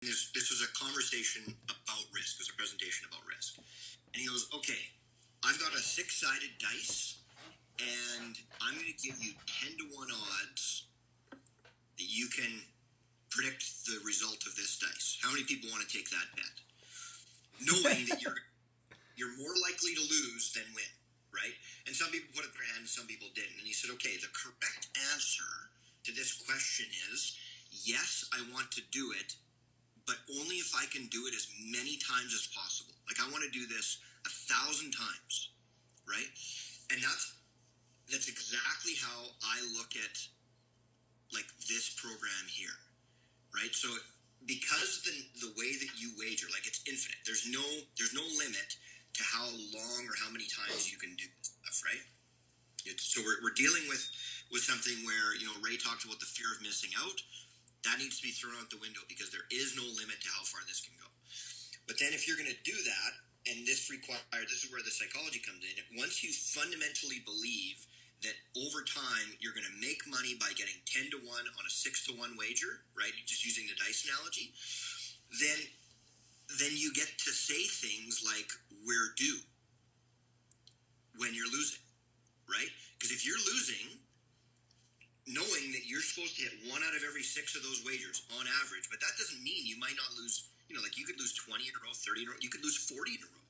this was a conversation about risk. It was a presentation about risk. And he goes, okay, I've got a 6-sided dice, and I'm going to give you 10 to 1 odds that you can predict the result of this dice. How many people want to take that bet? Knowing that you're more likely to lose than win, right? And some people put up their hand and some people didn't. And he said, okay, the correct answer to this question is, yes, I want to do it, but only if I can do it as many times as possible. Like, I want to do this 1,000 times, right? And that's exactly how I look at, like, this program here, right? So because the way that you wager, like, it's infinite. There's no limit to how long or how many times you can do this stuff, right? So we're dealing with something where, Ray talked about the fear of missing out. That needs to be thrown out the window because there is no limit to how far this can go. But then if you're going to do that, and this is where the psychology comes in. Once you fundamentally believe that over time you're going to make money by getting 10 to 1 on a 6 to 1 wager, right? Just using the dice analogy, then you get to say things like, we're due when you're losing, right? Because if you're losing, knowing that you're supposed to hit 1 out of every 6 of those wagers on average, but that doesn't mean you might not lose, like you could lose 20 in a row, 30 in a row, you could lose 40 in a row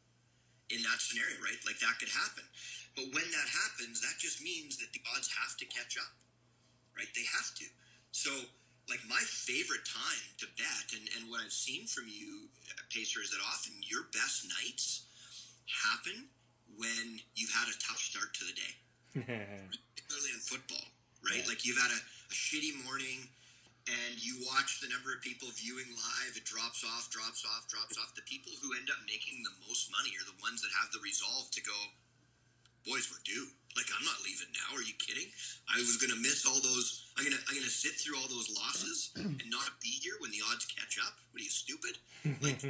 in that scenario, right? Like, that could happen. But when that happens, that just means that the odds have to catch up, right? They have to. So, like, my favorite time to bet, and what I've seen from you, Pacer, is that often your best nights happen when you've had a tough start to the day, particularly in football. Right? Yeah. Like, you've had a shitty morning and you watch the number of people viewing live, it drops off. The people who end up making the most money are the ones that have the resolve to go, boys, we're due. Like, I'm not leaving now. Are you kidding? I was going to miss all those. I'm going to sit through all those losses and not be here when the odds catch up. What are you, stupid? Like,